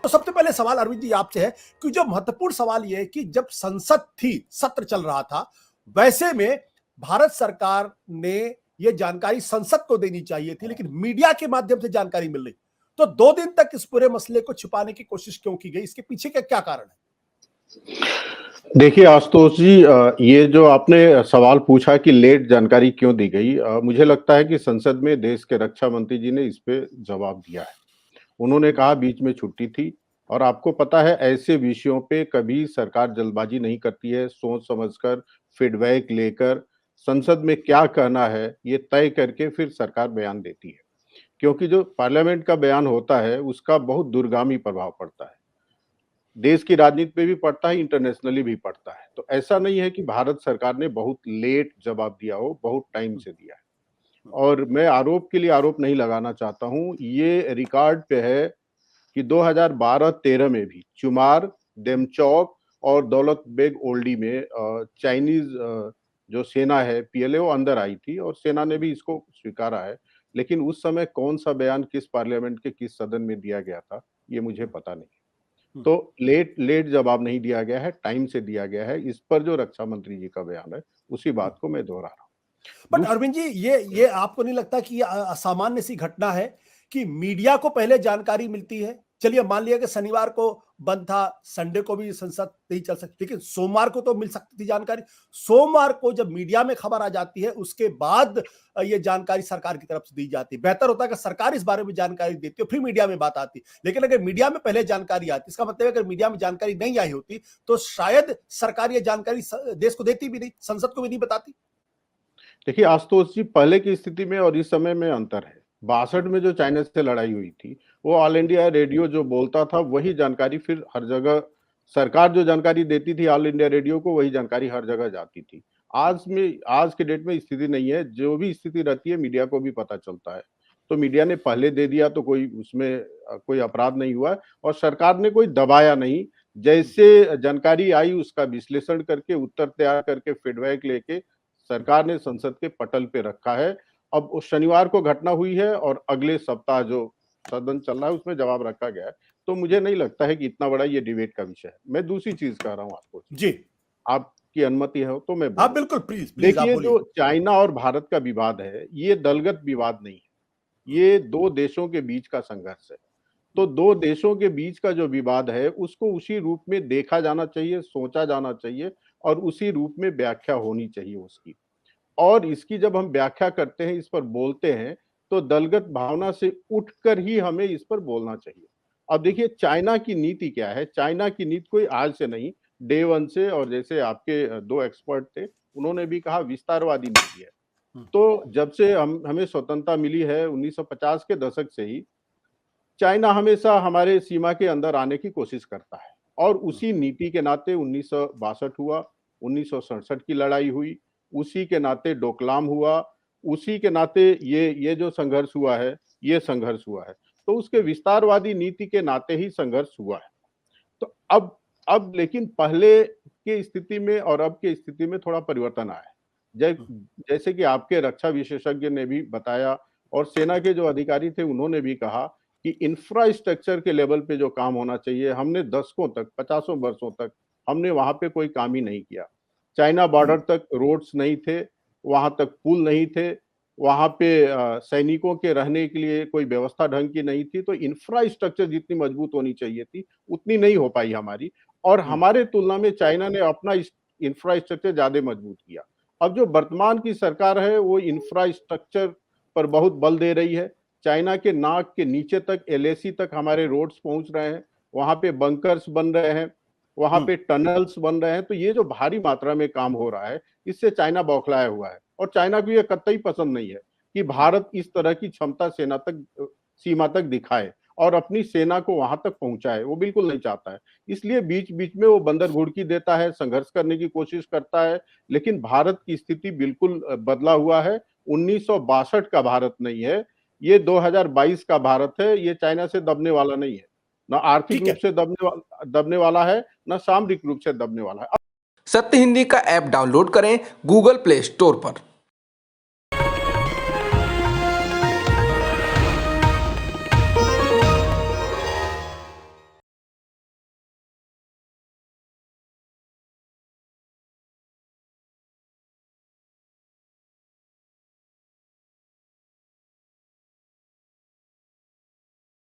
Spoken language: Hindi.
तो सबसे पहले सवाल अरविंद जी आपसे है कि जो महत्वपूर्ण सवाल ये है कि जब संसद थी, सत्र चल रहा था, वैसे में भारत सरकार ने ये जानकारी संसद को देनी चाहिए थी, लेकिन मीडिया के माध्यम से जानकारी मिल रही। तो 2 दिन तक इस पूरे मसले को छिपाने की कोशिश क्यों की गई? इसके पीछे का क्या कारण है? देखिए आशुतोष जी, ये जो आपने सवाल पूछा कि लेट जानकारी क्यों दी गई, मुझे लगता है कि संसद में देश के रक्षा मंत्री जी ने इस पे जवाब दिया है। उन्होंने कहा बीच में छुट्टी थी, और आपको पता है ऐसे विषयों पे कभी सरकार जल्दबाजी नहीं करती है। सोच समझकर, फीडबैक लेकर, संसद में क्या कहना है ये तय करके फिर सरकार बयान देती है, क्योंकि जो पार्लियामेंट का बयान होता है उसका बहुत दूरगामी प्रभाव पड़ता है, देश की राजनीति पे भी पड़ता है, इंटरनेशनली भी पड़ता है। तो ऐसा नहीं है कि भारत सरकार ने बहुत लेट जवाब दिया हो, बहुत टाइम से दिया है। और मैं आरोप के लिए आरोप नहीं लगाना चाहता हूँ, ये रिकॉर्ड पे है कि 2012-13 में भी चुमार, डेमचौक और दौलत बेग ओल्डी में चाइनीज जो सेना है पीएलए वो अंदर आई थी, और सेना ने भी इसको स्वीकारा है। लेकिन उस समय कौन सा बयान किस पार्लियामेंट के किस सदन में दिया गया था ये मुझे पता नहीं। तो लेट लेट जवाब नहीं दिया गया है, टाइम से दिया गया है। इस पर जो रक्षा मंत्री जी का बयान है उसी बात को मैं दोहरा रहा हूँ। बट अरविंद जी, ये आपको नहीं लगता कि ये असामान्य सी घटना है कि मीडिया को पहले जानकारी मिलती है? चलिए मान लिया कि शनिवार को बंद था, संडे को भी संसद नहीं चल सकती, लेकिन सोमवार को तो मिल सकती थी जानकारी। सोमवार को जब मीडिया में खबर आ जाती है, उसके बाद ये जानकारी सरकार की तरफ से दी जाती है। बेहतर होता है कि सरकार इस बारे में जानकारी देती है, फिर मीडिया में बात आती। लेकिन अगर मीडिया में पहले जानकारी आती, इसका मतलब है अगर मीडिया में जानकारी नहीं आई होती तो शायद सरकार ये जानकारी देश को देती भी नहीं, संसद को भी नहीं बताती। देखिए आशुतोष जी, पहले की स्थिति में और इस समय में अंतर है। 62 में जो चाइना से लड़ाई हुई थी, वो ऑल इंडिया रेडियो जो बोलता था वही जानकारी फिर हर जगह, सरकार जो जानकारी देती थी ऑल इंडिया रेडियो को, वही जानकारी हर जगह जाती थी। आज के डेट में स्थिति नहीं है। जो भी स्थिति रहती है मीडिया को भी पता चलता है। तो मीडिया ने पहले दे दिया तो कोई उसमें कोई अपराध नहीं हुआ, और सरकार ने कोई दबाया नहीं। जैसे जानकारी आई उसका विश्लेषण करके, उत्तर तैयार करके, फीडबैक लेके सरकार ने संसद के पटल पे रखा है। अब उस शनिवार को घटना हुई है और अगले सप्ताह जो सदन चल रहा है उसमें जवाब रखा गया है। तो मुझे नहीं लगता है कि इतना बड़ा ये डिबेट का विषय है। मैं दूसरी चीज कह रहा हूँ आपको जी, आपकी अनुमति है तो मैं हाँ बोलूं। बिल्कुल, प्लीज प्लीज आप देखिए, बोलिए। जो चाइना और भारत का विवाद है ये दलगत विवाद नहीं है, ये दो देशों के बीच का संघर्ष है। तो दो देशों के बीच का जो विवाद है उसको उसी रूप में देखा जाना चाहिए, सोचा जाना चाहिए, और उसी रूप में व्याख्या होनी चाहिए उसकी। और इसकी जब हम व्याख्या करते हैं, इस पर बोलते हैं, तो दलगत भावना से उठकर ही हमें इस पर बोलना चाहिए। अब देखिए चाइना की नीति क्या है। चाइना की नीति कोई आज से नहीं, डे वन से, और जैसे आपके दो एक्सपर्ट थे उन्होंने भी कहा विस्तारवादी नीति है। तो जब से हमें स्वतंत्रता मिली है 1950 के दशक से ही चाइना हमेशा हमारे सीमा के अंदर आने की कोशिश करता है, और उसी नीति के नाते 1962 हुआ, 1967 की लड़ाई हुई, उसी के नाते डोकलाम हुआ, उसी के नाते ये जो संघर्ष हुआ है, ये संघर्ष हुआ है। तो उसके विस्तारवादी नीति के नाते ही संघर्ष हुआ है। तो अब लेकिन पहले की स्थिति में और अब की स्थिति में थोड़ा परिवर्तन आया है। जैसे कि आपके रक्षा विशेषज्ञ ने भी बताया, और सेना के जो अधिकारी थे उन्होंने भी कहा कि इंफ्रास्ट्रक्चर के लेवल पे जो काम होना चाहिए, हमने दशकों तक, 50 वर्षों तक हमने वहां पे कोई काम ही नहीं किया। चाइना बॉर्डर तक रोड्स नहीं थे, वहां तक पुल नहीं थे, वहां पे सैनिकों के रहने के लिए कोई व्यवस्था ढंग की नहीं थी। तो इंफ्रास्ट्रक्चर जितनी मजबूत होनी चाहिए थी उतनी नहीं हो पाई हमारी, और हमारे तुलना में चाइना ने अपना इंफ्रास्ट्रक्चर ज्यादा मजबूत किया। अब जो वर्तमान की सरकार है वो इंफ्रास्ट्रक्चर पर बहुत बल दे रही है। चाइना के नाक के नीचे तक, एलएसी तक हमारे रोड्स पहुंच रहे हैं, वहां पे बंकर्स बन रहे हैं, वहां पे टनल्स बन रहे हैं। तो ये जो भारी मात्रा में काम हो रहा है इससे चाइना बौखलाया हुआ है, और चाइना को ये कतई पसंद नहीं है कि भारत इस तरह की क्षमता सीमा तक दिखाए और अपनी सेना को वहां तक पहुंचाए। वो बिल्कुल नहीं चाहता है। इसलिए बीच बीच में वो बंदर घुड़की देता है, संघर्ष करने की कोशिश करता है। लेकिन भारत की स्थिति बिल्कुल बदला हुआ है। 1962 का भारत नहीं है, ये 2022 का भारत है। ये चाइना से दबने वाला नहीं है, ना आर्थिक रूप से दबने वाला है, ना सामरिक रूप से दबने वाला है। सत्य हिंदी का ऐप डाउनलोड करें गूगल प्ले स्टोर पर।